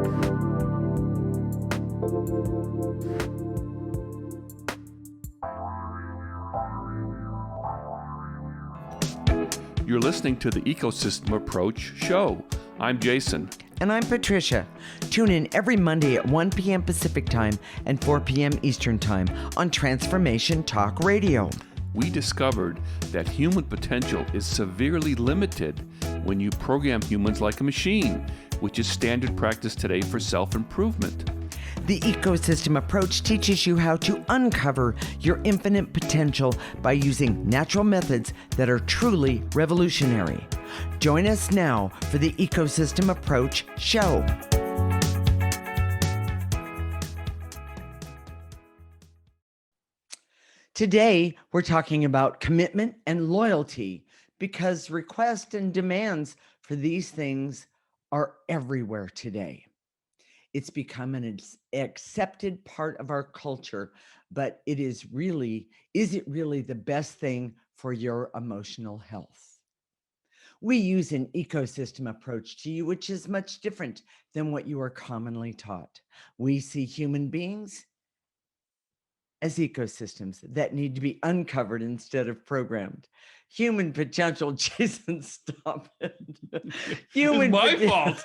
You're listening to the Ecosystem Approach show. I'm Jason. And I'm Patricia. Tune in every Monday at 1 p.m. Pacific Time and 4 p.m. Eastern Time on Transformation Talk Radio. We discovered that human potential is severely limited when you program humans like a machine, which is standard practice today for self-improvement. The Ecosystem Approach teaches you how to uncover your infinite potential by using natural methods that are truly revolutionary. Join us now for the Ecosystem Approach show. Today, we're talking about commitment and loyalty because requests and demands for these things are everywhere today. It's become an accepted part of our culture, but is it really the best thing for your emotional health? We use an ecosystem approach to you, which is much different than what you are commonly taught. We see human beings as ecosystems that need to be uncovered instead of programmed. Human potential, Jason, stop it. It's my fault.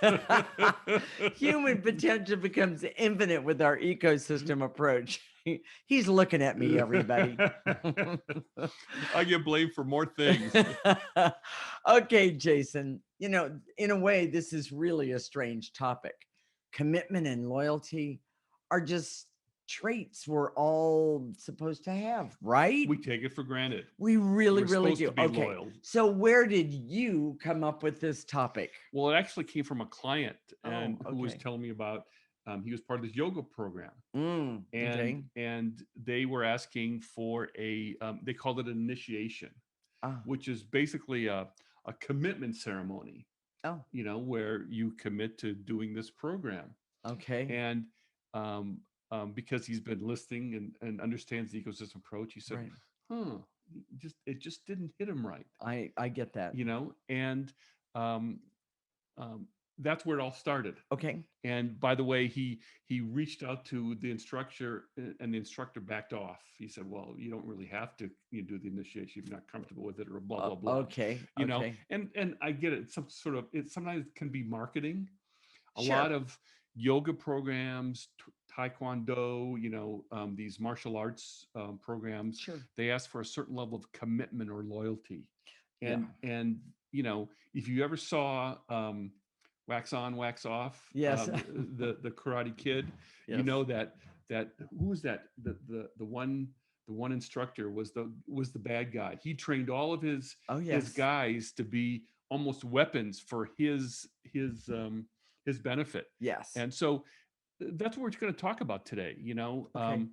Human potential becomes infinite with our ecosystem approach. He's looking at me, everybody. I get blamed for more things. Okay, Jason, in a way, this is really a strange topic. Commitment and loyalty are just traits we're all supposed to have, right? We take it for granted. We really We're do. supposed to be loyal. So where did you come up with this topic? Well, it actually came from a client who was okay. telling me about, he was part of this yoga program. Okay. And they were asking for they called it an initiation, which is basically a commitment ceremony, where you commit to doing this program. Okay. And because he's been listening and understands the ecosystem approach, he said, right. It just didn't hit him right. I get that. And that's where it all started. Okay. And by the way, he reached out to the instructor, and the instructor backed off. He said, "Well, you don't really have to do the initiation if you're not comfortable with it, or blah blah blah." Okay. And I get it. Some sort of it sometimes can be marketing. A Sure. lot of yoga programs, taekwondo, these martial arts programs. Sure. They ask for a certain level of commitment or loyalty, and if you ever saw Wax On, Wax Off. Yes. The Karate Kid. Yes. You know that who was that? The one instructor was the bad guy. He trained all of his guys to be almost weapons for his benefit. Yes. And so that's what we're going to talk about today. Okay.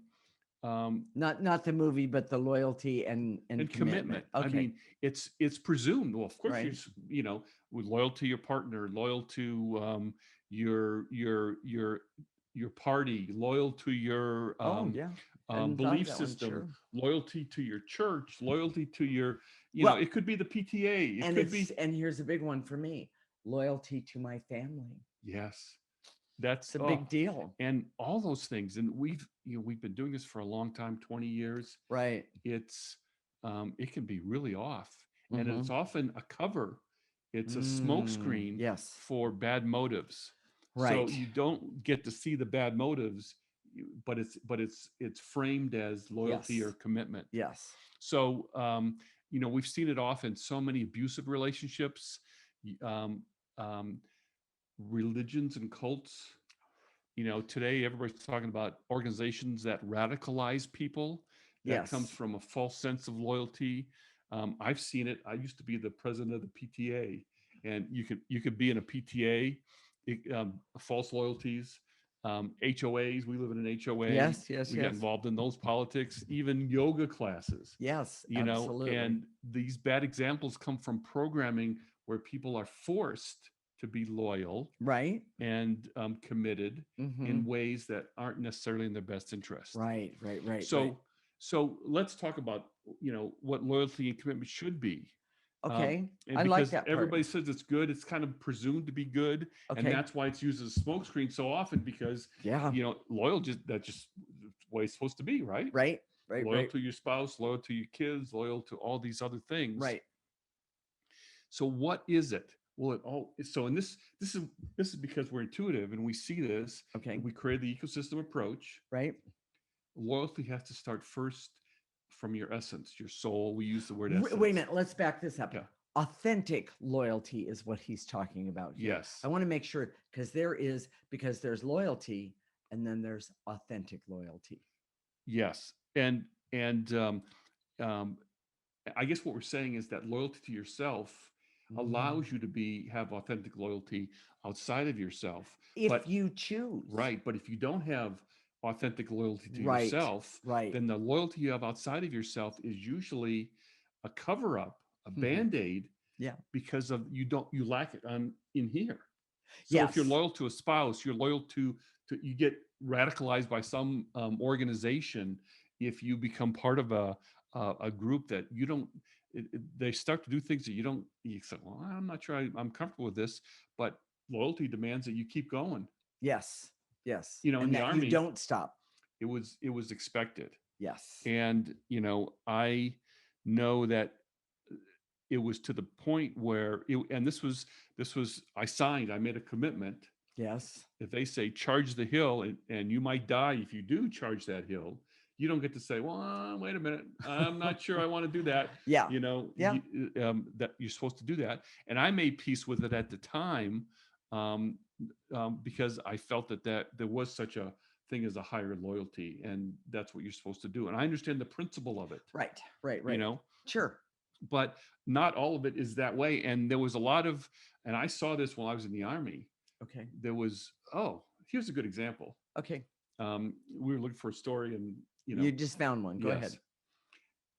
Not the movie, but the loyalty and commitment. Okay. I mean, it's presumed. Well, of course, right. you're loyal to your partner, loyal to your party, loyal to your belief system, sure. Loyalty to your church, loyalty to your it could be the PTA. And here's a big one for me: loyalty to my family. Yes. That's a big deal. And all those things. And we've been doing this for a long time, 20 years. Right. It's it can be really off. Mm-hmm. And it's often a cover. It's a smokescreen for bad motives. Right. So you don't get to see the bad motives, but it's framed as loyalty or commitment. Yes. So we've seen it often in so many abusive relationships. Religions and cults. Today everybody's talking about organizations that radicalize people. That comes from a false sense of loyalty. I've seen it. I used to be the president of the PTA, and you could be in a PTA, false loyalties, HOAs. We live in an HOA. Yes. We get involved in those politics, even yoga classes. Yes, absolutely. And these bad examples come from programming where people are forced to be loyal, right, and committed in ways that aren't necessarily in their best interest. Right. So let's talk about what loyalty and commitment should be. Okay. And I like because that part. everybody says it's good, it's kind of presumed to be good, and Okay. that's why it's used as a smokescreen so often. Because Yeah. loyal, just the way it's supposed to be, right? Right. Right. Loyal Right. to your spouse, loyal to your kids, loyal to all these other things. Right. So what is it? Well, it all so and this is because we're intuitive and we see this. Okay. We create the ecosystem approach. Right. Loyalty has to start first from your essence, your soul. We use the word Wait a essence. minute. Let's back this up. Yeah. Authentic loyalty is what he's talking about here. Yes. I want to make sure because there's loyalty and then there's authentic loyalty. Yes. And um, I guess what we're saying is that loyalty to yourself Mm. allows you to have authentic loyalty outside of yourself. If But you choose. right, but if you don't have authentic loyalty to Right. yourself, Right. then the loyalty you have outside of yourself is usually a cover up, a band-aid, Yeah. because of you lack it on in here. So if you're Yes. loyal to a spouse, you're loyal to you get radicalized by some organization if you become part of a group that you don't. They start to do things that you don't. You say, "Well, I'm not sure I'm comfortable with this," but loyalty demands that you keep going. Yes. Yes. In And the that you army, don't stop. it was expected, Yes. and I know that it was to the point where and this was I made a commitment. Yes. If they say charge the hill, and you might die if you do charge that hill, you don't get to say, well, wait a minute, I'm not sure I want to do that. Yeah. Yeah. That you're supposed to do that. And I made peace with it at the time, um, because I felt that there was such a thing as a higher loyalty, and that's what you're supposed to do. And I understand the principle of it, Right. Right. you Right. know, Sure. but not all of it is that way. And there was a lot of, and I saw this while I was in the army. Okay. There was, here's a good example. Okay. We were looking for a story, and You just found one. Go ahead. yes,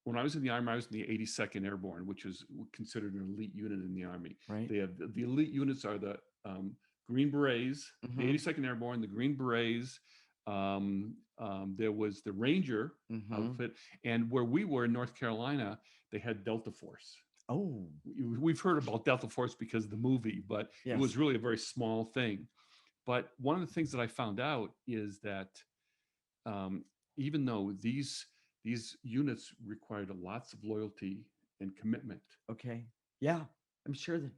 when I was in the army, I was in the 82nd Airborne, which is considered an elite unit in the army. Right. They have the elite units are the Green Berets, the Mhm. 82nd Airborne, the Green Berets. There was the Ranger Mhm. outfit, and where we were in North Carolina, they had Delta Force. Oh, We've heard about Delta Force because of the movie, but it was yes. really a very small thing. But one of the things that I found out is that um, even though these units required lots of loyalty and commitment, Okay. Yeah. I'm sure.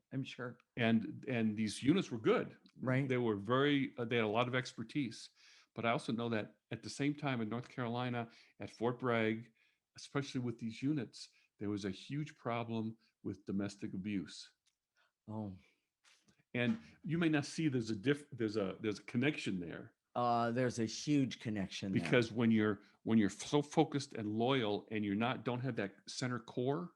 and these units were good. Right. They were they had a lot of expertise. But I also know that at the same time in North Carolina, at Fort Bragg, especially with these units, there was a huge problem with domestic abuse. Oh. And you may not see there's a connection there, There's a huge connection there. because when you're so focused and loyal, and don't have that center core,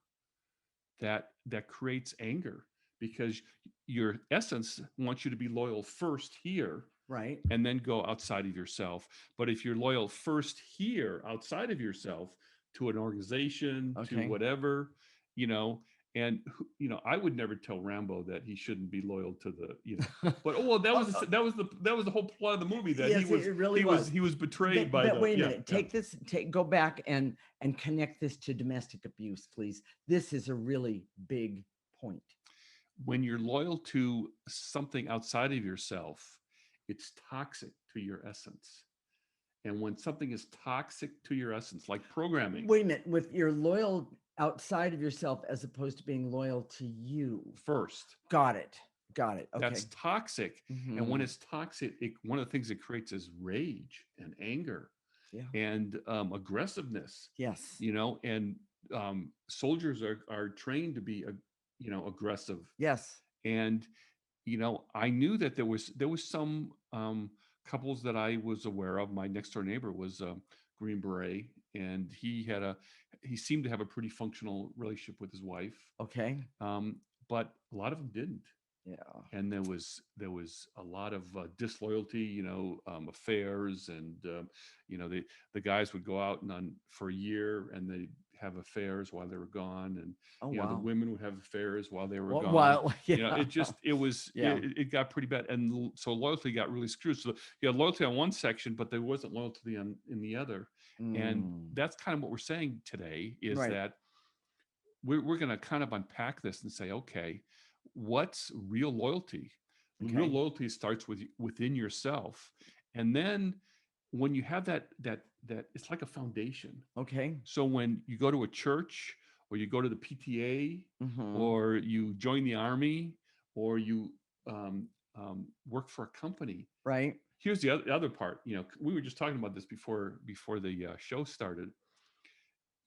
that creates anger, because your essence wants you to be loyal first here Right. and then go outside of yourself. But if you're loyal first here outside of yourself to an organization, to Okay. whatever, you know, and I would never tell Rambo that he shouldn't be loyal to but that was the whole plot of the movie, that Yes, it really was. he was betrayed by But the wait a minute. Go back and connect this to domestic abuse, please. This is a really big point. When you're loyal to something outside of yourself, it's toxic to your essence. And when something is toxic to your essence, like programming, Wait a minute. With you're loyal outside of yourself as opposed to being loyal to you. first, Got it. Okay. that's toxic. And when Mhm. it's toxic, one of the things it creates is rage and anger Yeah. and aggressiveness. Yes. And soldiers are trained to be aggressive. Yes. And I knew that there was some couples that I was aware of. My next door neighbor was a Green Beret, and he seemed to have a pretty functional relationship with his wife. Okay. But a lot of them didn't. Yeah. And there was a lot of disloyalty, affairs, and the guys would go out for a year, and they have affairs while they were gone, and Oh the wow. women would have affairs while they were Well, gone. yeah. Yeah. It got pretty bad, and so loyalty got really screwed. So you had loyalty on one section, but there wasn't loyalty in the other. And Mm. that's kind of what we're saying today, is Right. that we're going to kind of unpack this and say, okay, what's real loyalty? Real Okay. loyalty starts within yourself, and then when you have that it's like a foundation. Okay. So when you go to a church, or you go to the PTA, Mm-hmm. or you join the army, or you work for a company, Right. here's the other part. We were just talking about this before the show started.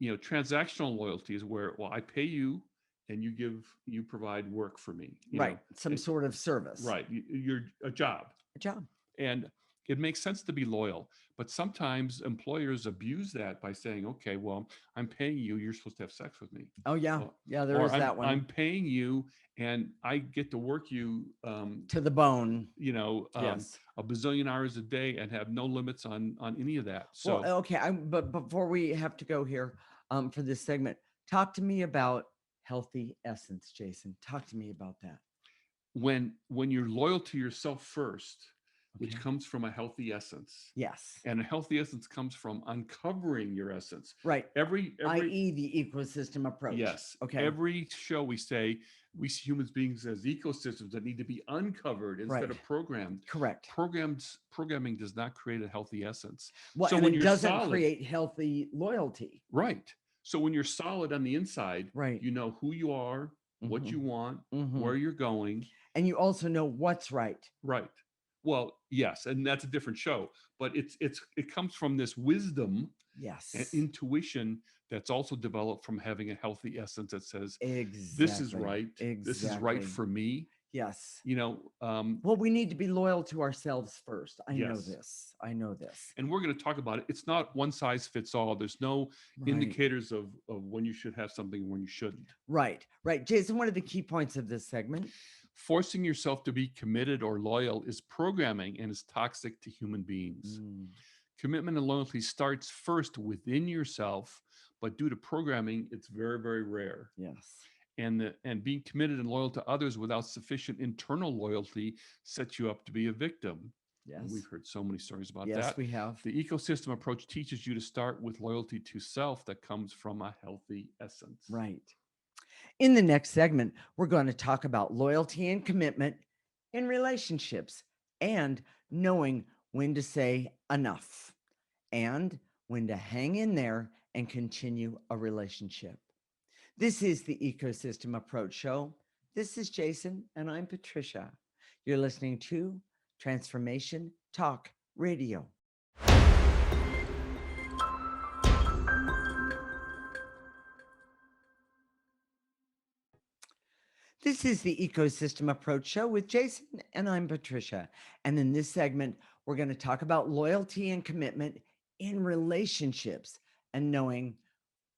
Transactional loyalty is where, well, I pay you and you provide work for me. Right. Some And, sort of service. right, you're a job, A job. and it makes sense to be loyal. But sometimes employers abuse that by saying, okay, well, I'm paying you, you're supposed to have sex with me. Oh yeah. or, Yeah, there or is I'm that one. I'm paying you and I get to work you To the bone. you know um, Yes. a bazillion hours a day and have no limits on any of that. Well, So okay. But before we have to go here, for this segment, talk to me about healthy essence, Jason. Talk to me about that. when you're loyal to yourself first, which Okay. comes from a healthy essence, Yes. and a healthy essence comes from uncovering your essence. Right. Every I.e., the ecosystem approach. Yes, Okay. every show we say we see human beings as ecosystems that need to be uncovered instead Right. of programmed. Correct. Programming does not create a healthy essence. Well, So and when it you're doesn't solid, create healthy loyalty. right? So when you're solid on the inside, Right. you know who you are, what Mm-hmm. you want, Mm-hmm. where you're going. And you also know what's right. Right. Well, yes, and that's a different show, but it comes from this wisdom and Yes. intuition that's also developed from having a healthy essence that says, this is Exactly. right, this is right Exactly. for me. Yes. you know Well, we need to be loyal to ourselves first. I know yes, this. I know this. and we're going to talk about it. It's not one size fits all. There's no Right. indicators of when you should have something and when you shouldn't. Right. Right. Jason, what are the key points of this segment? Forcing yourself to be committed or loyal is programming and is toxic to human beings. Mm, Commitment and loyalty starts first within yourself, but due to programming, it's very, very rare. yes. And being committed and loyal to others without sufficient internal loyalty sets you up to be a victim. And we've Yes. heard so many stories about Yes, that. we have. The ecosystem approach teaches you to start with loyalty to self that comes from a healthy essence. Right. In the next segment, we're going to talk about loyalty and commitment in relationships and knowing when to say enough and when to hang in there and continue a relationship. This is the Ecosystem Approach Show. This is Jason, and I'm Patricia. You're listening to Transformation Talk Radio. This is the Ecosystem Approach Show with Jason, and I'm Patricia. And in this segment, we're going to talk about loyalty and commitment in relationships and knowing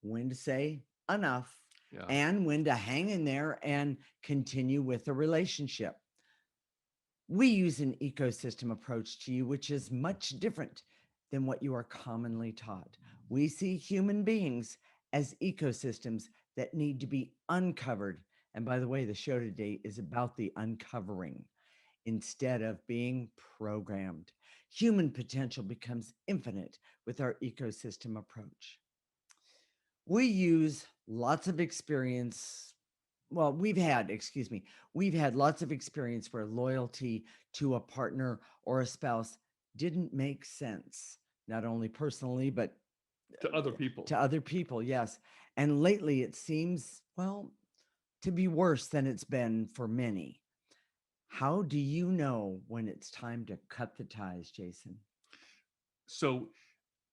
when to say enough Yeah. and when to hang in there and continue with a relationship. We use an ecosystem approach to you, which is much different than what you are commonly taught. We see human beings as ecosystems that need to be uncovered. And by the way, the show today is about the uncovering instead of being programmed. Human potential becomes infinite with our ecosystem approach. We use lots of experience. Well, we've had lots of experience where loyalty to a partner or a spouse didn't make sense, not only personally, but To other people. to other people. Yes. And lately it seems, well, to be worse than it's been for many. How do you know when it's time to cut the ties, Jason? So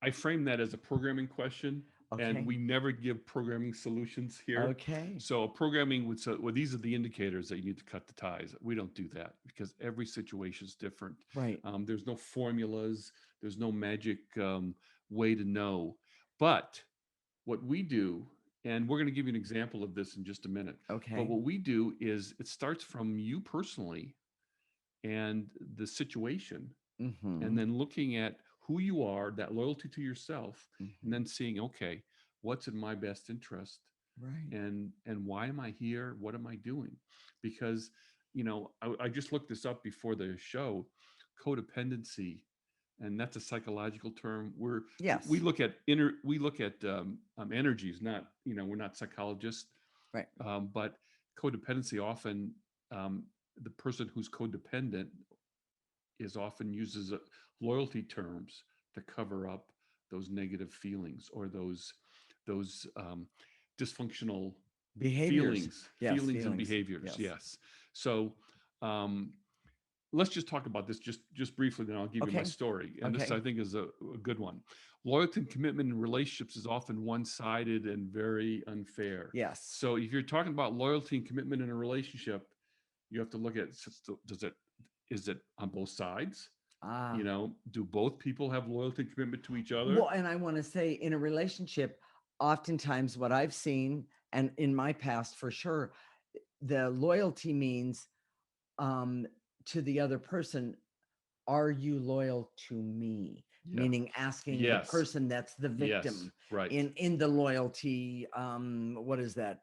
I frame that as a programming question, and Okay. we never give programming solutions here. Okay. So programming would say, well, these are the indicators that you need to cut the ties. We don't do that because every situation is different. Right. There's no formulas. There's no magic way to know. But what we do, and we're going to give you an example of this in just a minute. But Okay. what we do is it starts from you personally and the situation, and Mm-hmm. then looking at who you are, that loyalty to yourself, and Mm-hmm. then seeing, okay, what's in my best interest, Right. and why am I here? What am I doing? Because I just looked this up before the show, codependency, and that's a psychological term. We Yes. look at we look at energies, not we're not psychologists. Right. But codependency often, um, the person who's codependent is often uses loyalty terms to cover up those negative feelings or those dysfunctional Behaviors. Yes. feelings and Feelings. behaviors. Yes. Yes. So um, let's just talk about this just briefly, then I'll give you my Okay. story. And this, Okay. I think, is a good one. Loyalty and commitment in relationships is often one-sided and very unfair. Yes. So if you're talking about loyalty and commitment in a relationship, you have to look at, does it is it on both sides? Ah. Do both people have loyalty and commitment to each other? Well, and I want to say in a relationship, oftentimes what I've seen, and in my past for sure, the loyalty means um, to the other person, are you loyal to me? Yeah. Meaning asking the Yes. person that's the Yes. victim Right. in the loyalty, what is that,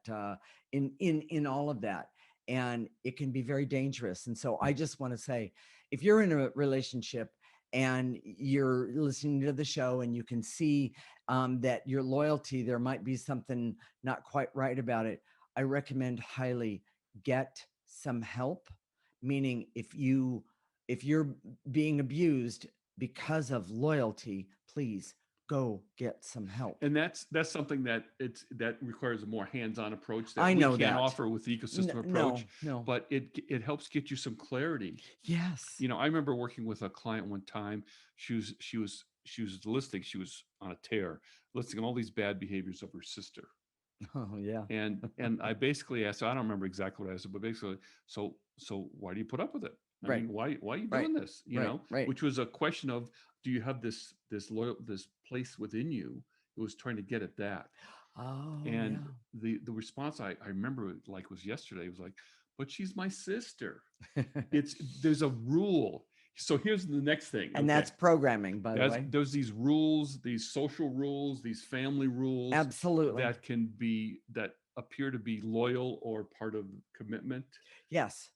in all of that. And it can be very dangerous. And so I just want to say, if you're in a relationship and you're listening to the show and you can see that your loyalty, there might be something not quite right about it, I recommend highly get some help. Meaning if you're being abused because of loyalty, please go get some help. And that's something that requires a more hands-on approach that I we know can't that. offer with the ecosystem No, approach, no. but it helps get you some clarity. Yes. I remember working with a client one time. She was listing. She was on a tear, listing all these bad behaviors of her sister. Oh, yeah. And I basically asked her, I don't remember exactly what I asked her, but basically, so why do you put up with it? I Right. mean, why are you Right. doing this? Right. Right. Which was a question of, do you have this place within you? It was trying to get at that. Oh, And yeah. the response I remember like was yesterday, was like, but she's my sister. There's a rule. So here's the next thing. And Okay. that's programming, by the way. There's these rules, these social rules, these family rules Absolutely. that appear to be loyal or part of commitment. Yes.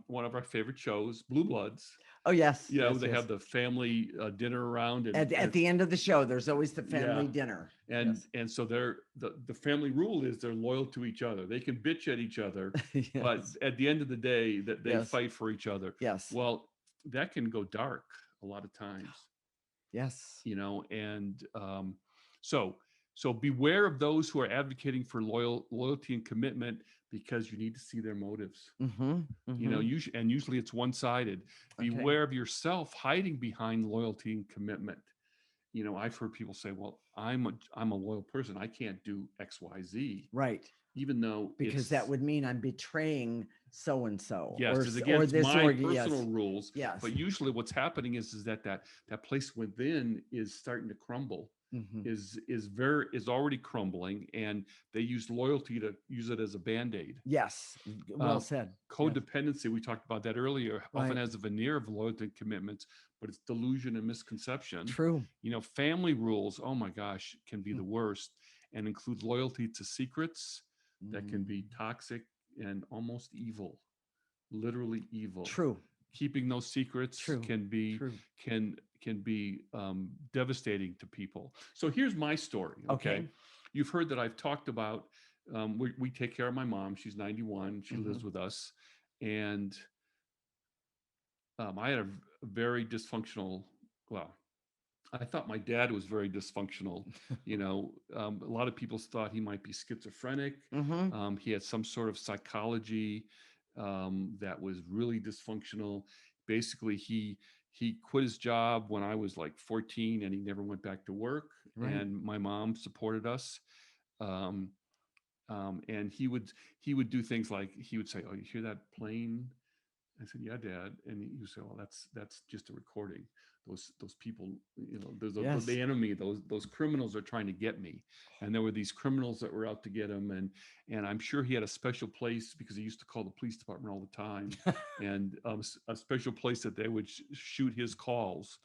One of our favorite shows, Blue Bloods. Oh, yes. Yes. They Yes. have the family dinner around, At the end of the show, there's always the yeah, family dinner. and Yes. and so the family rule is they're loyal to each other. They can bitch at each other, but Yes. at the end of the day, that they Yes. fight for each other. Yes. Well, that can go dark a lot of times. Yes. And so beware of those who are advocating for loyalty and commitment, because you need to see their motives. Mm-hmm. Mm-hmm. Usually it's one-sided. Okay. Beware of yourself hiding behind loyalty and commitment. I've heard people say, well, I'm a loyal person, I can't do XYZ. Right. Even though Because that would mean I'm betraying so and so. Yes, it's Or against this my or personal yes. rules. Yes. But usually what's happening is that place within is starting to crumble. Mm-hmm. Is already crumbling, and they use loyalty to use it as a band-aid. Yes. Well said. Codependency, we talked about that earlier, often Right. has a veneer of loyalty and commitments, but it's delusion and misconception. True. Family rules, oh my gosh, can be the worst, and include loyalty to secrets that can be toxic and almost evil, literally evil. True. Keeping those secrets True. can be True. can be devastating to people. So here's my story. Okay. You've heard that I've talked about, we take care of my mom. She's 91. She lives with us. And I had a very dysfunctional, well, I thought my dad was very dysfunctional. A lot of people thought he might be schizophrenic. He had some sort of psychology that was really dysfunctional. Basically, he quit his job when I was like 14, and he never went back to work. Right. And my mom supported us. Um, and he would do things like, he would say, "Oh, you hear that plane?" I said, "Yeah, Dad." And he would say, "Well, that's just a recording. Those people, Yes. the enemy, those criminals are trying to get me." And there were these criminals that were out to get him, and I'm sure he had a special place, because he used to call the police department all the time, and a special place that they would shoot his calls,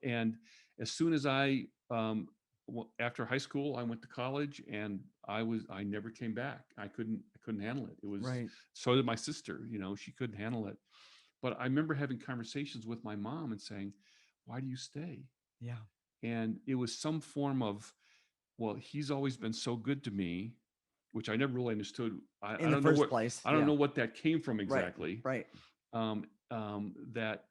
And as soon as after high school, I went to college, and I never came back. I couldn't handle it. It was Right. So did my sister. She couldn't handle it. But I remember having conversations with my mom and saying, "Why do you stay?" Yeah. And it was some form of, well, he's always been so good to me. which I never really understood. I In the don't know first what place. I don't Yeah. know what that came from Right. exactly. Right. That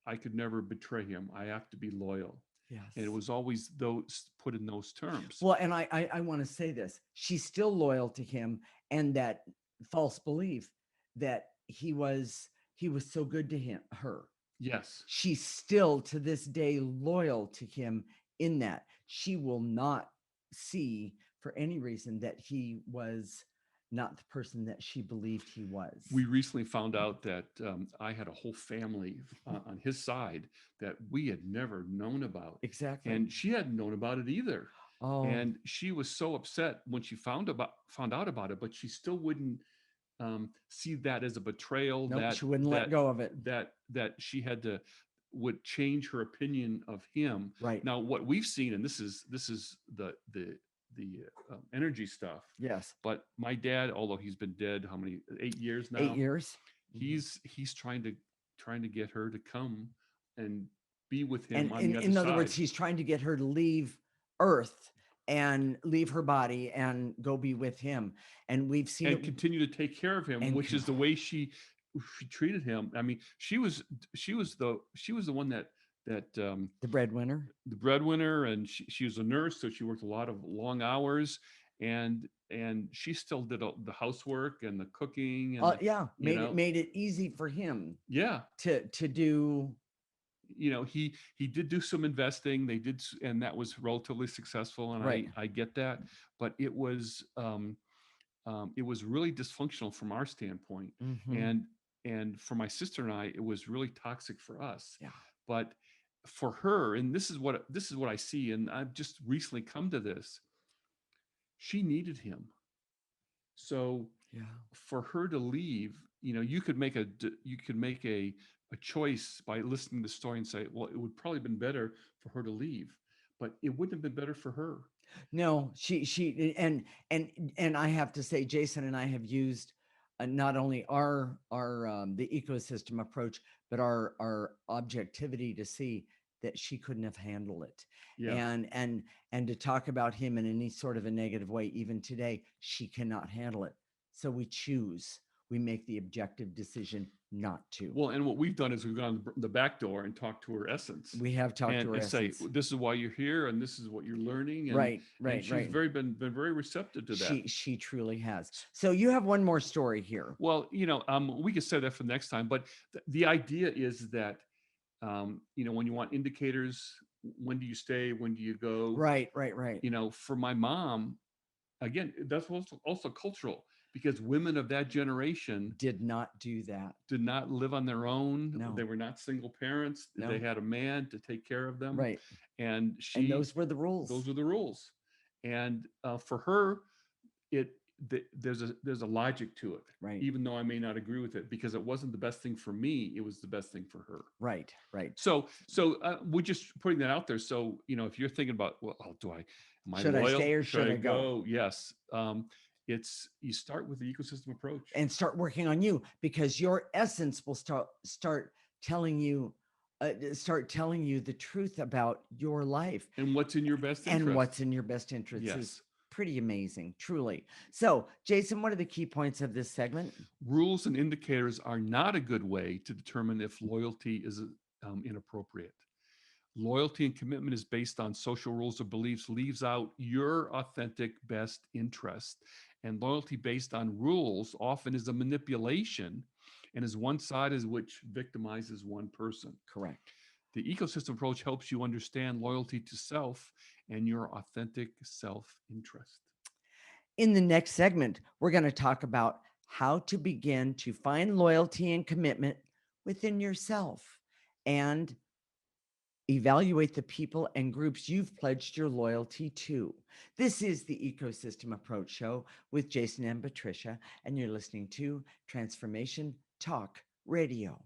I could never betray him. I have to be loyal. Yes. And it was always those put in those terms. Well, and I want to say this. She's still loyal to him, and that false belief that he was so good to her. Yes. She's still to this day loyal to him in that. She will not see for any reason that he was not the person that she believed he was. We recently found out that I had a whole family on his side that we had never known about. Exactly. And she hadn't known about it either. Oh. And she was so upset when she found out about it, but she still wouldn't see that as a betrayal. Nope, that she wouldn't let go of it. That she would change her opinion of him. Right. Now, what we've seen, and this is the energy stuff. Yes. But my dad, although he's been dead, how many, 8 years now? 8 years. He's trying to get her to come and be with him on the other side. In other words, he's trying to get her to leave Earth and leave her body and go be with him. And we've seen and continue to take care of him, which is the way she treated him. I mean, she was the one that the breadwinner, and she was a nurse, so she worked a lot of long hours, and she still did the housework and the cooking, and made it easy for him to do. He did do some investing. They did, and that was relatively successful, and right. I get that, but it was really dysfunctional from our standpoint. Mm-hmm. And for my sister and I, it was really toxic for us. Yeah. But for her, and this is what I see, and I've just recently come to this, she needed him. So for her to leave, you could make a choice by listening to the story and say, well, it would probably have been better for her to leave, but it wouldn't have been better for her. No, she and I have to say, Jason and I have used not only our the ecosystem approach, but our objectivity to see that she couldn't have handled it. Yeah. And to talk about him in any sort of a negative way, even today, she cannot handle it. So we make the objective decision not to. Well, and what we've done is we've gone the back door and talked to her essence. We have talked to her essence. Say, this is why you're here, and this is what you're learning. And, right. And she's been very receptive to that. She truly has. So you have one more story here. Well, we could say that for next time, but the idea is that, when you want indicators, when do you stay? When do you go? Right. For my mom, again, that's also cultural, because women of that generation did not do that. Did not live on their own. No. They were not single parents. No. They had a man to take care of them. Right. And those were the rules. Those were the rules. And for her, there's a logic to it. Right. Even though I may not agree with it, because it wasn't the best thing for me, it was the best thing for her. Right. So we're just putting that out there. So, if you're thinking about, well, am I should loyal? I stay or should I go? Yes. You start with the ecosystem approach and start working on you, because your essence will start telling you the truth about your life and what's in your best interest. Yes. Is pretty amazing, truly. So, Jason, what are the key points of this segment? Rules and indicators are not a good way to determine if loyalty is inappropriate. Loyalty and commitment is based on social rules or beliefs, leaves out your authentic best interest. And loyalty based on rules often is a manipulation and is one-sided, which victimizes one person. Correct. The ecosystem approach helps you understand loyalty to self and your authentic self-interest. In the next segment, we're going to talk about how to begin to find loyalty and commitment within yourself and evaluate the people and groups you've pledged your loyalty to. This is the Ecosystem Approach Show with Jason and Patricia, and you're listening to Transformation Talk Radio.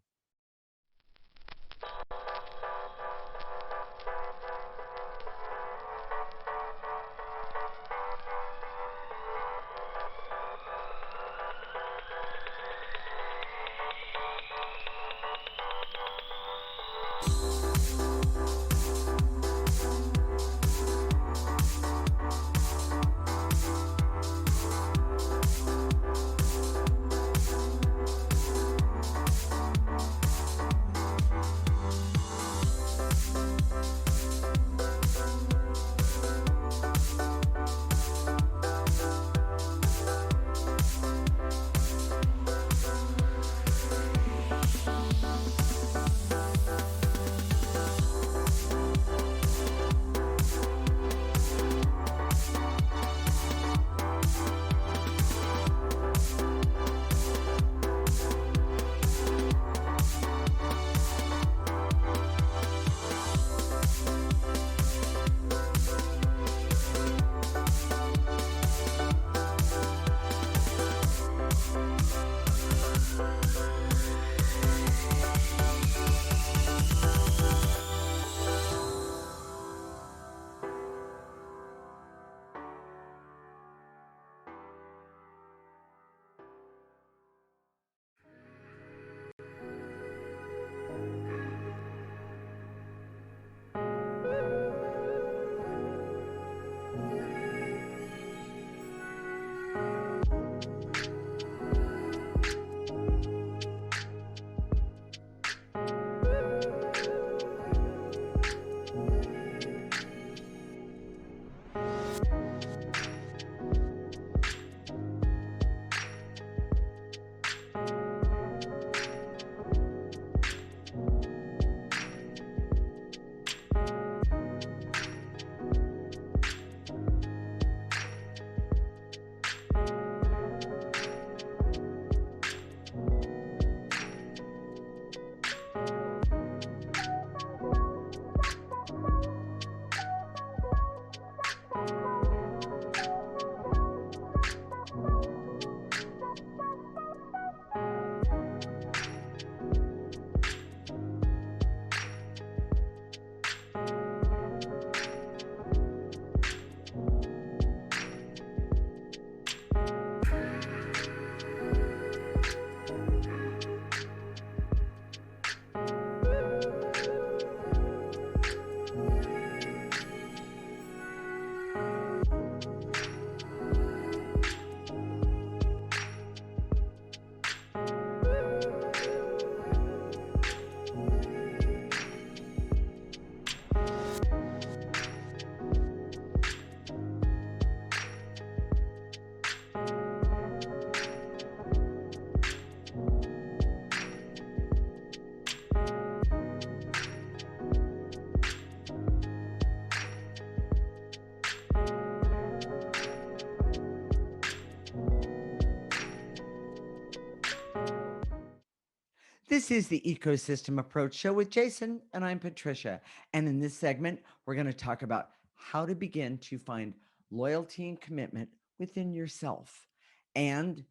This is the Ecosystem Approach Show with Jason, and I'm Patricia. And in this segment, we're going to talk about how to begin to find loyalty and commitment within yourself and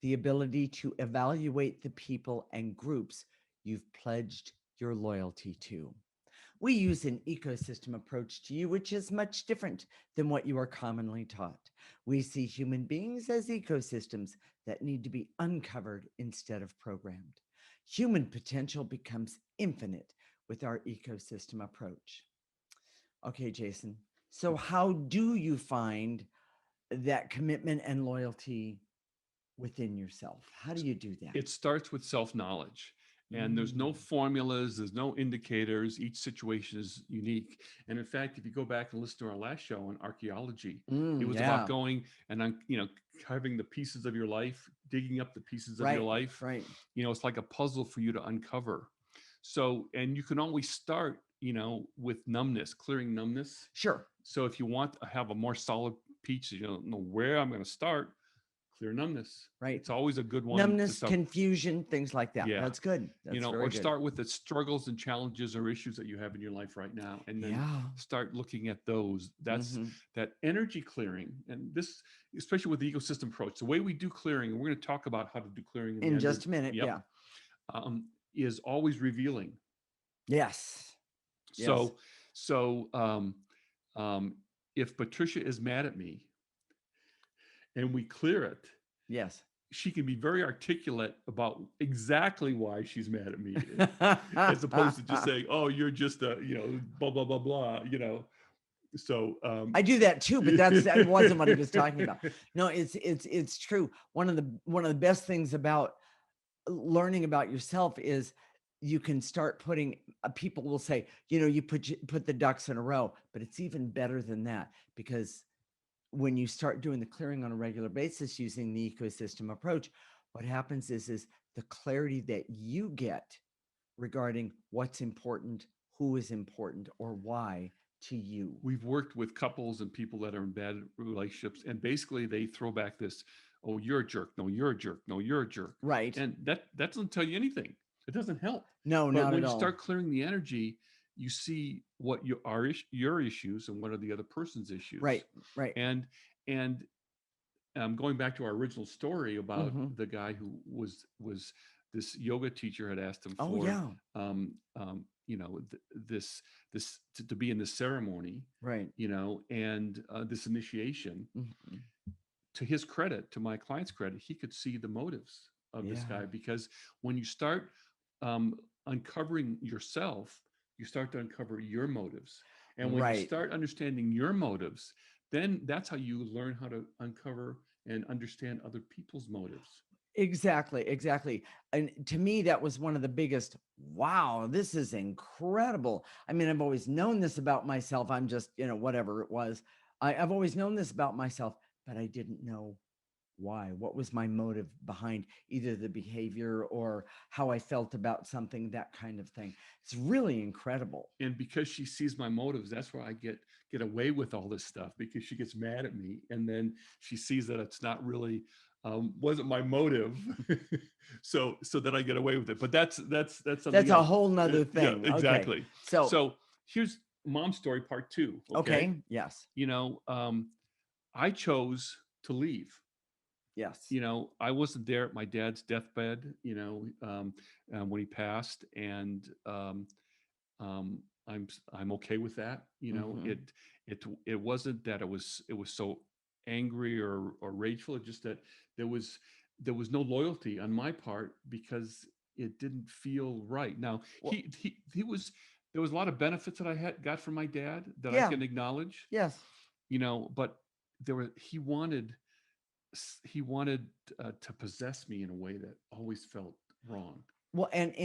the ability to evaluate the people and groups you've pledged your loyalty to. We use an ecosystem approach to you, which is much different than what you are commonly taught. We see human beings as ecosystems that need to be uncovered instead of programmed. Human potential becomes infinite with our ecosystem approach. Okay, Jason. So, how do you find that commitment and loyalty within yourself? How do you do that? It starts with self-knowledge. And there's no Mm, formulas, there's no indicators. Each situation is unique. And in fact, if you go back and listen to our last show on archaeology, it was about yeah. going and carving the pieces of your life, digging up the pieces of your Right. life. Right. It's like a puzzle for you to uncover. So, and you can always start, with numbness, clearing numbness. Sure. So if you want to have a more solid piece, you don't know where I'm going to start, clear numbness. Right. It's always a good one to Numbness, start. confusion, things like that. Yeah. That's good. That's very Or good. start with the struggles and challenges or issues that you have in your life right now, and then Yeah. start looking at those. That's Mhm. that energy clearing. And this, especially with the ecosystem approach, the way we do clearing, and we're going to talk about how to do clearing in the In end just a minute. yep, Yeah. is always revealing. Yes. Yes. So so um, um, if Patricia is mad at me and we clear it, Yes. she can be very articulate about exactly why she's mad at me, as opposed to just saying, "Oh, you're just a, blah blah blah blah," So I do that too, but that wasn't what he was talking about. No, it's true. One of the best things about learning about yourself is you can start putting people will say, you put the ducks in a row, but it's even better than that, because when you start doing the clearing on a regular basis using the ecosystem approach, what happens is the clarity that you get regarding what's important, who is important, or why to you. we've worked with couples and people that are in bad relationships, and basically they throw back this, "Oh, you're a jerk. No, you're a jerk. No, you're a jerk," Right. and that doesn't tell you anything. It doesn't help. No, But not when at you all. start clearing the energy, you see what your issues and what are the other person's issues, Right. Right. and going back to our original story about Hmm. the guy who was this yoga teacher had asked him Oh for, yeah. this to be in this ceremony, Right. and this initiation. Hmm. To his credit, to my client's credit, he could see the motives of this Yeah. guy, because when you start um, uncovering yourself, you start to uncover your motives. And when you Right. start understanding your motives, then that's how you learn how to uncover and understand other people's motives. Exactly, exactly. And to me, that was one of the biggest, wow, this is incredible. I mean, I've always known this about myself. I'm just, whatever it was. I've always known this about myself, but I didn't know why. What was my motive behind either the behavior or how I felt about something, that kind of thing. It's really incredible. And because she sees my motives, that's why I get away with all this stuff, because she gets mad at me, and then she sees that it's not really wasn't my motive. So that I get away with it. But that's something That's a else. whole nother Yeah, thing. Okay. exactly. So, So here's mom story part two. Okay. okay. Yes. you know um, I chose to leave. Yes. I wasn't there at my dad's deathbed, when he passed, and I'm okay with that. Hmm. It wasn't that it was so angry or rageful. It's just that there was there was no loyalty on my part, because it didn't feel right. Now Well, he was there was a lot of benefits that I had got from my dad that I yeah. can acknowledge, Yes. but there were he wanted to possess me in a way that always felt wrong. Well, and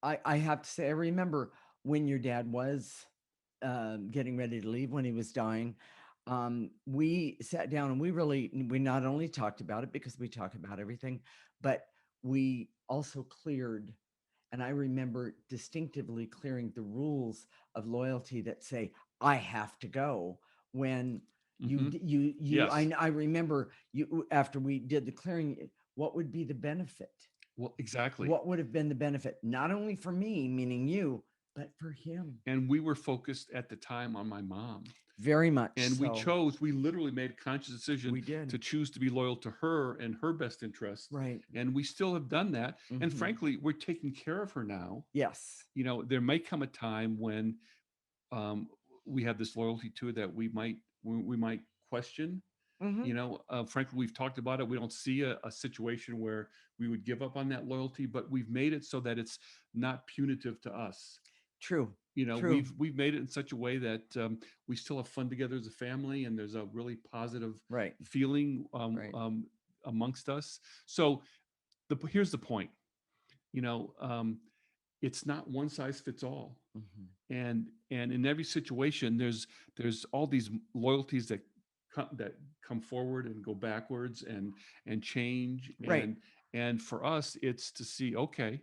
I have to say, I remember when your dad was getting ready to leave, when he was dying. We sat down and we not only talked about it, because we talk about everything, but we also cleared. And I remember distinctively clearing the rules of loyalty that say I have to go when Hmm. you Yes. I remember you, after we did the clearing, what would be the benefit? Well, exactly. What would have been the benefit, not only for me, meaning you, but for him? And we were focused at the time on my mom. Very much And so. we literally made a conscious decision We did. to choose to be loyal to her and her best interest. Right. And we still have done that. And Mhm. frankly, we're taking care of her now. Yes. There may come a time when um, we have this loyalty to it that we might question. Mhm. Frankly, we've talked about it. We don't see a situation where we would give up on that loyalty, but we've made it so that it's not punitive to us. True. True. We've made it in such a way that we still have fun together as a family, and there's a really positive Right. feeling Right. amongst us. So here's the point. You know, um, it's not one size fits all, Mhm. and in every situation, there's all these loyalties that come forward and go backwards and change, Right. and for us, it's to see, okay,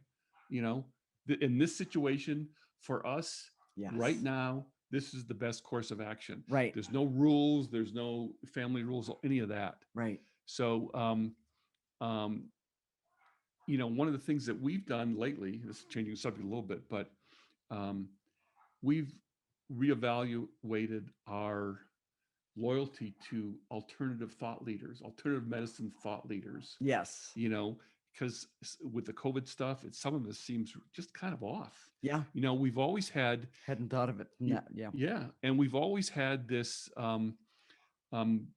you know, in this situation for us right Yes. now, this is the best course of action. Right. There's no rules, there's no family rules, any of that. Right. So um, one of the things that we've done lately, this is changing the subject a little bit, but um, we've reevaluated our loyalty to alternative thought leaders, alternative medicine thought leaders, Yes. you know, because with the COVID stuff, some of this seems just kind of off. Yeah. We've always had, Hadn't thought of it from that. Yeah. yeah, and we've always had this um, um,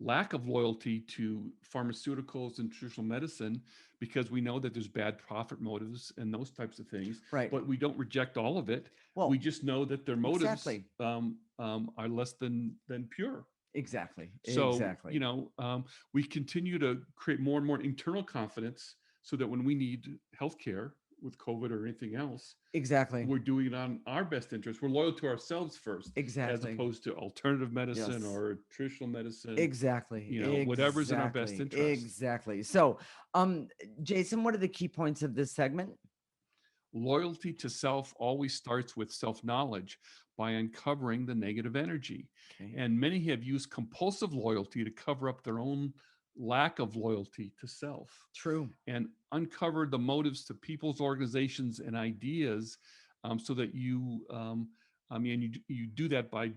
lack of loyalty to pharmaceuticals and traditional medicine because we know that there's bad profit motives and those types of things, Right. but we don't reject all of it. We Well, just know that their motives exactly. are less than pure. Exactly. So, Exactly. we continue to create more and more internal confidence so that when we need healthcare with COVID or anything else, Exactly. we're doing it on our best interest. We're loyal to ourselves first, as Exactly. opposed to alternative medicine Yes. or traditional medicine, Exactly. whatever's in our best Exactly. interest. Exactly. So, Jason, what are the key points of this segment? Loyalty to self always starts with self knowledge by uncovering the negative energy. Okay. And many have used compulsive loyalty to cover up their own lack of loyalty to self True. and uncover the motives to people's organizations and ideas, so that you do that by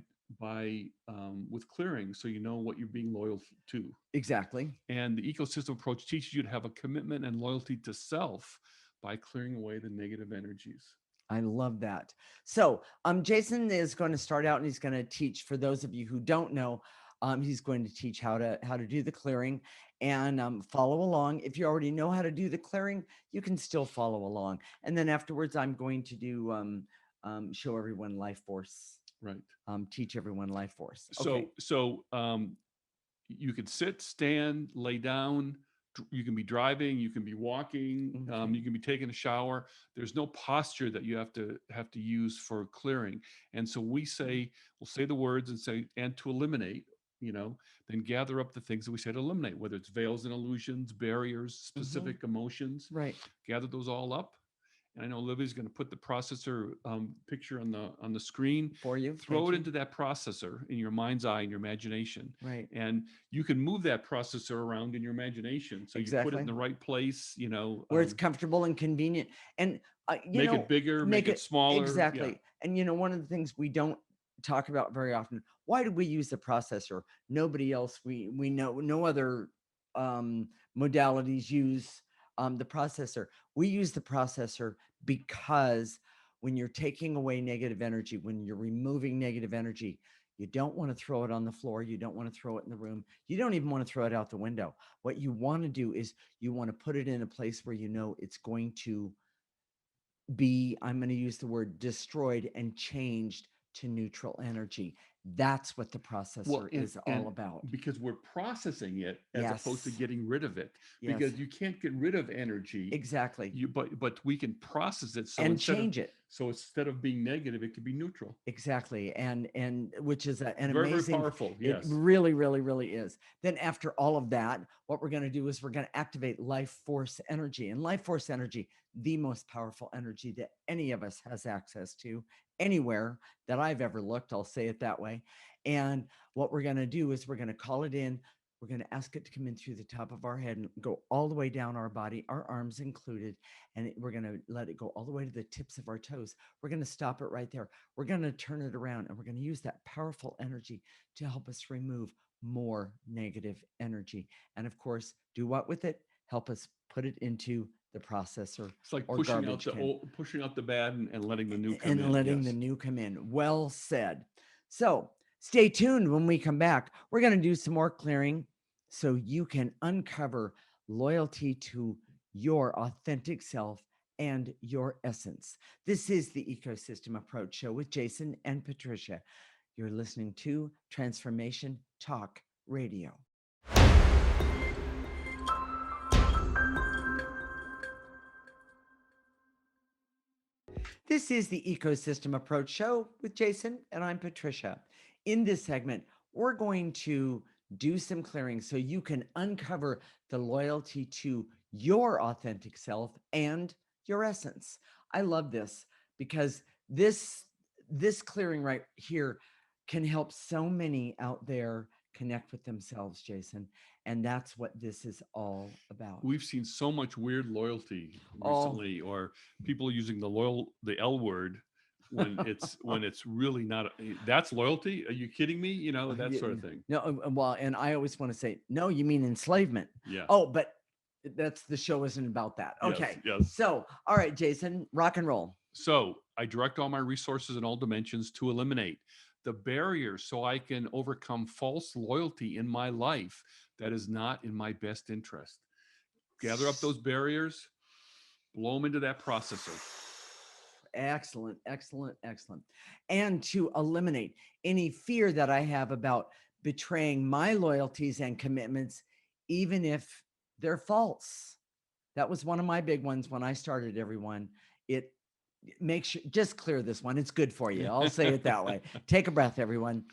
with clearing, so you know what you're being loyal to. Exactly. And the ecosystem approach teaches you to have a commitment and loyalty to self by clearing away the negative energies. I love that. So, Jason is going to start out and he's going to teach. For those of you who don't know, he's going to teach how to do the clearing and follow along. If you already know how to do the clearing, you can still follow along. And then afterwards, I'm going to do show everyone life force. Right. Teach everyone life force. So Okay. you can sit, stand, lay down. You can be driving. You can be walking. Okay. You can be taking a shower. There's no posture that you have to use for clearing. And so we'll say the words and say, and to eliminate. Then gather up the things that we say to eliminate, whether it's veils and illusions, barriers, specific emotions. Right. Gather those all up. And I know Olivia's going to put the processor picture on the screen For you. throw Thank it you. into that processor in your mind's eye, in your imagination. Right. And you can move that processor around in your imagination. So you put it in Exactly. the right place, Where it's comfortable and convenient. And, make it bigger, make it smaller. Yeah. exactly. And, one of the things we don't talk about very often, why do we use the processor? Nobody else, we know, no other modalities use the processor. We use the processor because when you're taking away negative energy, when you're removing negative energy, you don't want to throw it on the floor. You don't want to throw it in the room. You don't even want to throw it out the window. What you want to do is you want to put it in a place where you know it's going to be, I'm going to use the word destroyed and changed to neutral energy. That's what the processor is all about. Because we're processing it as opposed to Yes. getting rid of it. Yes. Because you can't get rid of energy. Exactly. But we can process it. So and change it. So instead of being negative, it could be neutral. Exactly. And which is an Very, amazing, very powerful. Yes. It really, really, really is. Then after all of that, what we're going to do is we're going to activate life force energy. And life force energy, the most powerful energy that any of us has access to anywhere that I've ever looked. I'll say it that way. And what we're going to do is we're going to call it in We're going to ask it to come in through the top of our head and go all the way down our body, our arms included. And we're going to let it go all the way to the tips of our toes. We're going to stop it right there. We're going to turn it around and we're going to use that powerful energy to help us remove more negative energy. And of course, do what with it? Help us put it into the processor. It's like or pushing out garbage the can. old, pushing out the bad and letting the new come in. And letting the new come in. Well said. So stay tuned. When we come back, we're going to do some more clearing so you can uncover loyalty to your authentic self and your essence. This is the Ecosystem Approach Show with Jason and Patricia. You're listening to Transformation Talk Radio. This is the Ecosystem Approach Show with Jason, and I'm Patricia. In this segment, we're going to do some clearing so you can uncover the loyalty to your authentic self and your essence. I love this because this clearing right here can help so many out there connect with themselves, Jason. And that's what this is all about. We've seen so much weird loyalty recently, or people using the L word when it's really not. That's loyalty? Are you kidding me? You know, that sort of thing. No, well, and I always want to say, no, you mean enslavement. Yeah. Oh, but the show isn't about that. Okay. Yes. So, all right, Jason, rock and roll. So I direct all my resources in all dimensions to eliminate the barriers so I can overcome false loyalty in my life that is not in my best interest. Gather up those barriers, blow them into that processor. Excellent, excellent, excellent. And to eliminate any fear that I have about betraying my loyalties and commitments, even if they're false. That was one of my big ones when I started, everyone. It makes sure, just clear this one. It's good for you. I'll say it that way. Take a breath, everyone,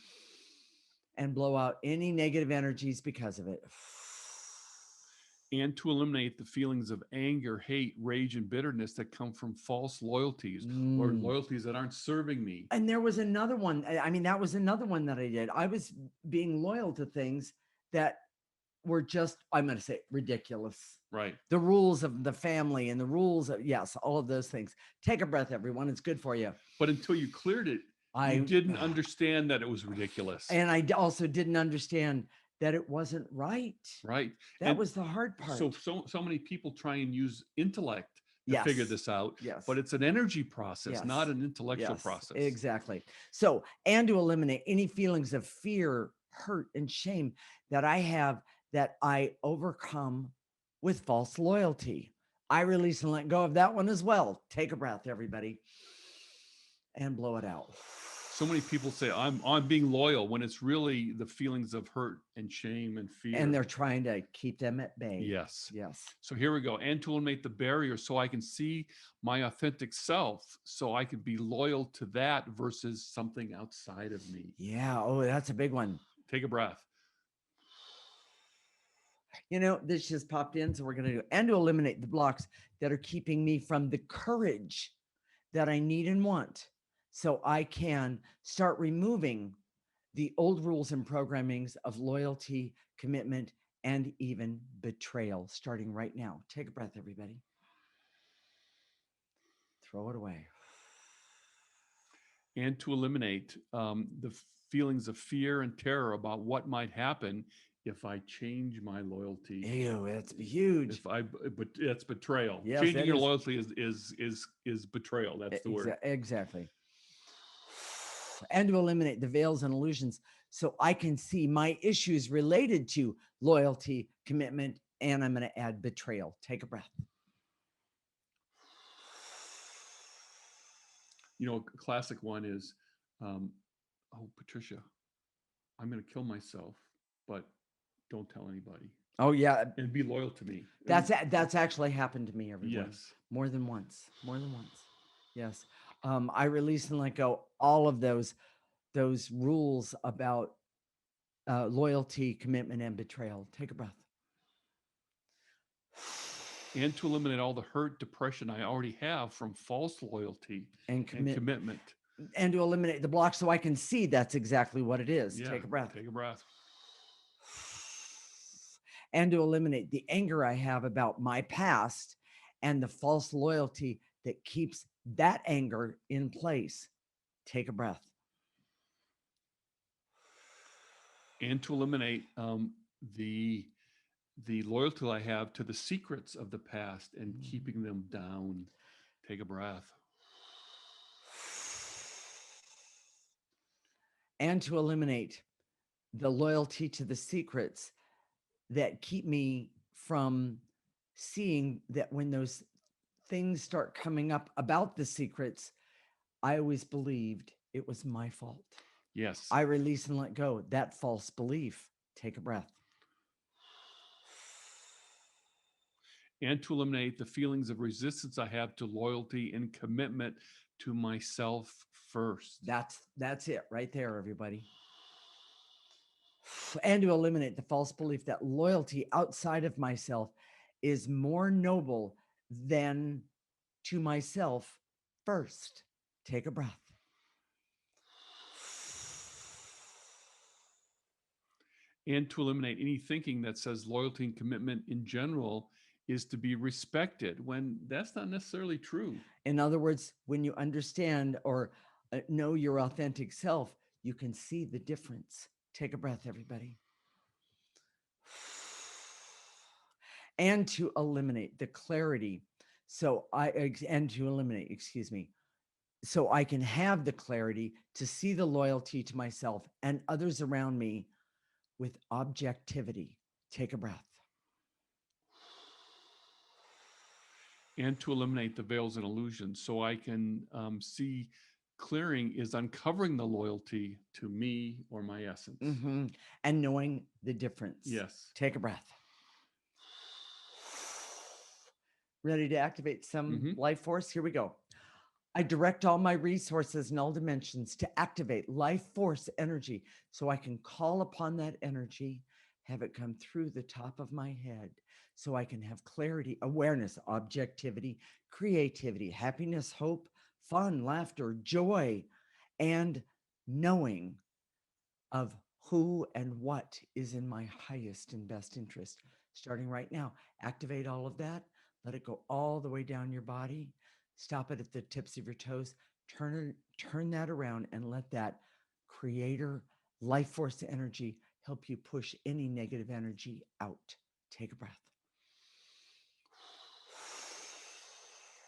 and blow out any negative energies because of it. And to eliminate the feelings of anger, hate, rage, and bitterness that come from false loyalties or loyalties that aren't serving me. And there was another one. I mean, that was another one that I did. I was being loyal to things that were just, I'm going to say, ridiculous. Right. The rules of the family and the rules of, yes, all of those things. Take a breath, everyone. It's good for you. But until you cleared it, you didn't understand that it was ridiculous. And I also didn't understand that it wasn't right. Right. That was the hard part. So many people try and use intellect to figure this out. Yes. But it's an energy process, not an intellectual process. Exactly. So, and to eliminate any feelings of fear, hurt, and shame that I have that I overcome with false loyalty. I release and let go of that one as well. Take a breath, everybody, and blow it out. So many people say I'm being loyal when it's really the feelings of hurt and shame and fear. And they're trying to keep them at bay. Yes. Yes. So here we go. And to eliminate the barrier so I can see my authentic self, so I can be loyal to that versus something outside of me. Yeah. Oh, that's a big one. Take a breath. You know, this just popped in, so we're going to do, and to eliminate the blocks that are keeping me from the courage that I need and want, so I can start removing the old rules and programmings of loyalty, commitment, and even betrayal, starting right now. Take a breath, everybody. Throw it away. And to eliminate the feelings of fear and terror about what might happen if I change my loyalty. Ew, that's huge. But that's betrayal. Yes, Changing your loyalty is betrayal. That's the word. Exactly. And to eliminate the veils and illusions so I can see my issues related to loyalty, commitment, and I'm going to add betrayal. Take a breath. You know, a classic one is, oh, Patricia, I'm going to kill myself, but don't tell anybody. Oh, yeah. And be loyal to me. That's actually happened to me, everyone. Yes. More than once. Yes. I release and let go all of those rules about loyalty, commitment, and betrayal. Take a breath. And to eliminate all the hurt, depression I already have from false loyalty and commitment. And to eliminate the blocks so I can see that's exactly what it is. Yeah, take a breath. Take a breath. and to eliminate the anger I have about my past and the false loyalty that keeps that anger in place. Take a breath. And to eliminate the the loyalty I have to the secrets of the past and keeping them down. Take a breath. And to eliminate the loyalty to the secrets that keep me from seeing that when those things start coming up about the secrets, I always believed it was my fault. Yes. I release and let go that false belief. Take a breath. And to eliminate the feelings of resistance I have to loyalty and commitment to myself first. That's it right there, everybody. And to eliminate the false belief that loyalty outside of myself is more noble than to myself first. Take a breath. And to eliminate any thinking that says loyalty and commitment in general is to be respected when that's not necessarily true. In other words, when you understand or know your authentic self, you can see the difference. Take a breath, everybody. And to eliminate the clarity. So excuse me, so I can have the clarity to see the loyalty to myself and others around me with objectivity. Take a breath. And to eliminate the veils and illusions so I can see clearing is uncovering the loyalty to me or my essence. And knowing the difference. Yes. Take a breath. Ready to activate some life force? Here we go. I direct all my resources in all dimensions to activate life force energy so I can call upon that energy, have it come through the top of my head so I can have clarity, awareness, objectivity, creativity, happiness, hope, fun, laughter, joy, and knowing of who and what is in my highest and best interest. Starting right now, activate all of that. Let it go all the way down your body. Stop it at the tips of your toes. Turn that around and let that creator life force energy help you push any negative energy out. Take a breath.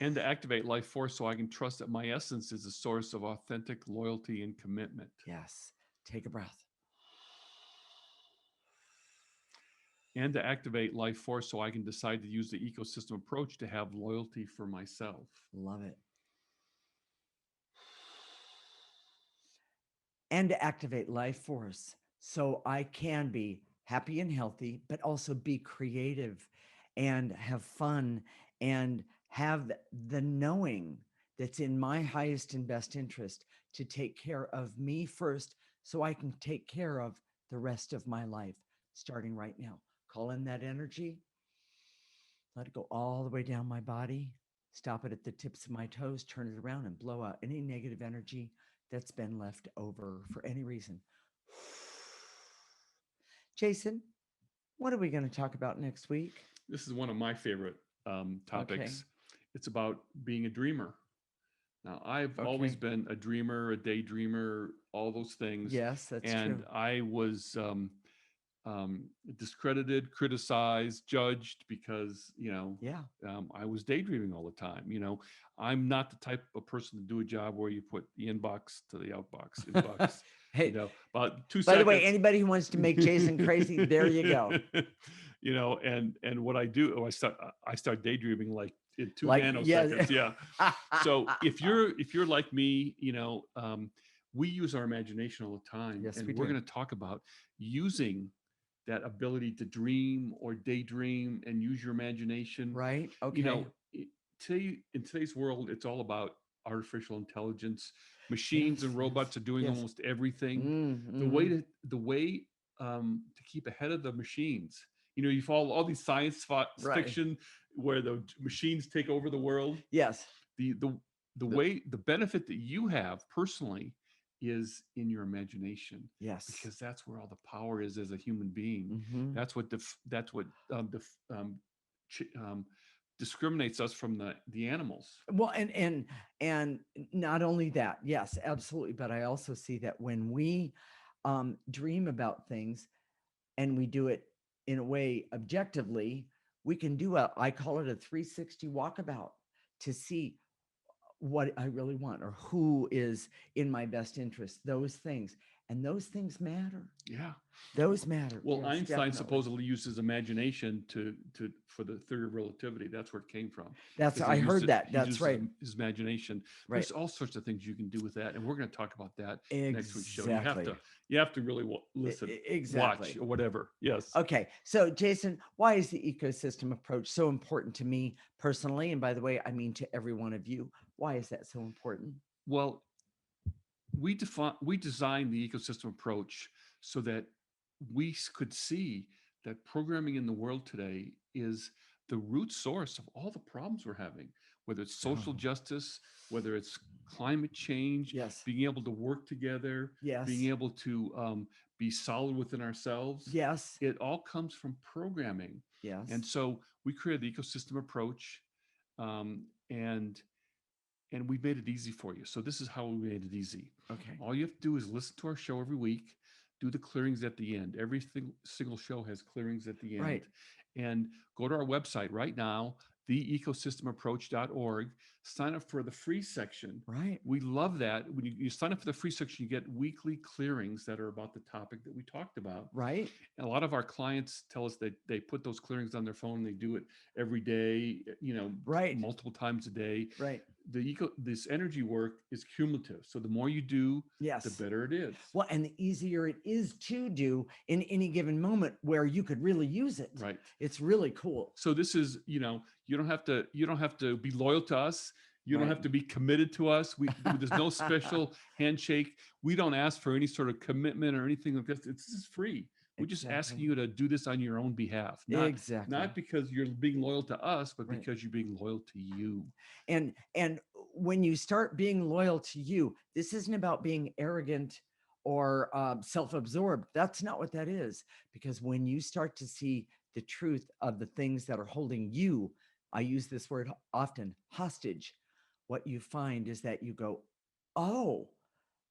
And to activate life force so I can trust that my essence is a source of authentic loyalty and commitment. Yes. Take a breath. And to activate life force so I can decide to use the ecosystem approach to have loyalty for myself. Love it. And to activate life force so I can be happy and healthy, but also be creative and have fun and have the knowing that's in my highest and best interest to take care of me first so I can take care of the rest of my life starting right now. Call in that energy. Let it go all the way down my body. Stop it at the tips of my toes, turn it around and blow out any negative energy that's been left over for any reason. Jason, what are we going to talk about next week? This is one of my favorite topics. Okay. It's about being a dreamer. Now, I've always been a dreamer, a daydreamer, all those things. Yes, that's true. And I was discredited, criticized, judged because, I was daydreaming all the time. I'm not the type of person to do a job where you put the inbox to the outbox. Inbox. Hey, about 2 seconds. By the way, anybody who wants to make Jason crazy, there you go. And what I do, I start daydreaming like in 2 nanoseconds. Yeah. So if you're like me, we use our imagination all the time. Yes, and we're going to talk about using that ability to dream or daydream and use your imagination. Right. Okay. In today's world, it's all about artificial intelligence. Machines and robots are doing almost everything. The way to keep ahead of the machines. You follow all these science fiction where the machines take over the world. Yes. The benefit that you have personally is in your imagination. Yes. Because that's where all the power is as a human being. Mm-hmm. That's what discriminates us from the animals. Well, and not only that, yes, absolutely. But I also see that when we dream about things and we do it in a way objectively, we can do I call it a 360 walkabout to see what I really want or who is in my best interest, those things. And those things matter. Yeah. Those matter. Well, yes, Einstein definitely. supposedly used his imagination for the theory of relativity. That's where it came from. I heard that. That's right. His imagination. Right. There's all sorts of things you can do with that, and we're going to talk about that next week's show. Exactly. You have to really listen, exactly. watch, or whatever. Yes. Okay. So, Jason, why is the ecosystem approach so important to me personally? And by the way, I mean to every one of you. Why is that so important? Well, we designed the ecosystem approach so that we could see that programming in the world today is the root source of all the problems we're having, whether it's social justice, whether it's climate change, yes, being able to work together, yes, being able to be solid within ourselves. Yes. It all comes from programming. Yes. And so we created the ecosystem approach, and we made it easy for you. So this is how we made it easy. Okay. All you have to do is listen to our show every week, do the clearings at the end. Every single show has clearings at the end. Right. And go to our website right now, theecosystemapproach.org. Sign up for the free section. Right. We love that. When you sign up for the free section, you get weekly clearings that are about the topic that we talked about. Right. And a lot of our clients tell us that they put those clearings on their phone. They do it every day, right, multiple times a day. Right. This energy work is cumulative. So the more you do, yes, the better it is. Well, and the easier it is to do in any given moment where you could really use it. Right. It's really cool. So this is, you don't have to be loyal to us. You don't have to be committed to us. There's no special handshake. We don't ask for any sort of commitment or anything like this. This is free. We're just asking you to do this on your own behalf. Not because you're being loyal to us, but because you're being loyal to you. And when you start being loyal to you, this isn't about being arrogant or self-absorbed. That's not what that is. Because when you start to see the truth of the things that are holding you, I use this word often, hostage, what you find is that you go, oh,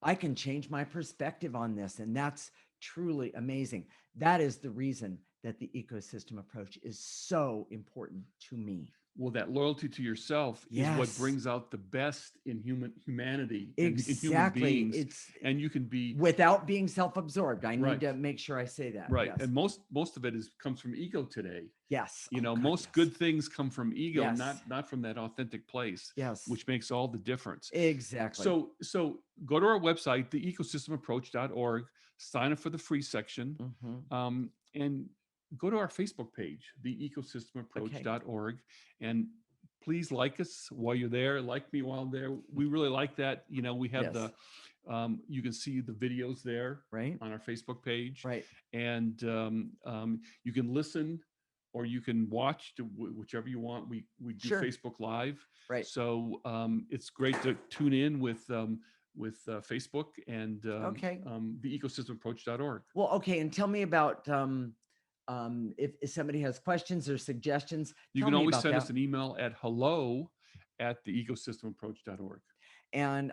I can change my perspective on this. And that's truly amazing. That is the reason that the ecosystem approach is so important to me. Well, that loyalty to yourself is what brings out the best in humanity, exactly. In human beings. And you can be without being self-absorbed. I need to make sure I say that. Right. Yes. And most of it comes from ego today. Yes. Most good things come from ego, not from that authentic place. Yes. Which makes all the difference. Exactly. So go to our website, theecosystemapproach.org, sign up for the free section, and go to our Facebook page, theecosystemapproach.org, and please like us while you're there. Like me while I'm there. We really like that. We have you can see the videos there on our Facebook page. Right. And you can listen or you can watch whichever you want. We do Facebook Live. Right. So it's great to tune in with Facebook and theecosystemapproach.org. Well, okay. And tell me about if somebody has questions or suggestions, you can always send us an email at hello@theecosystemapproach.org. And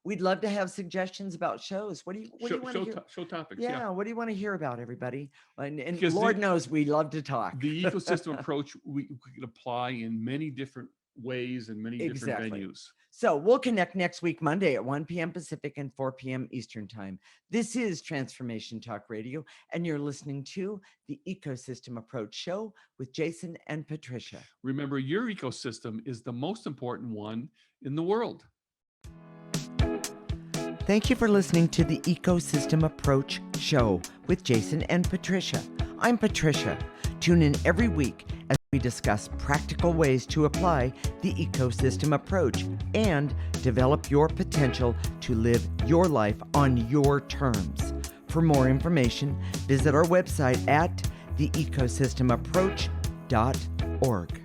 we'd love to have suggestions about shows. What do you want to hear? Show topics. Yeah. What do you want to hear about, everybody? And Lord knows we love to talk. The ecosystem approach we can apply in many different ways and many different venues. So we'll connect next week, Monday at 1 p.m. Pacific and 4 p.m. Eastern Time. This is Transformation Talk Radio, and you're listening to the Ecosystem Approach Show with Jason and Patricia. Remember, your ecosystem is the most important one in the world. Thank you for listening to the Ecosystem Approach Show with Jason and Patricia. I'm Patricia. Tune in every week as we discuss practical ways to apply the ecosystem approach and develop your potential to live your life on your terms. For more information, visit our website at theecosystemapproach.org.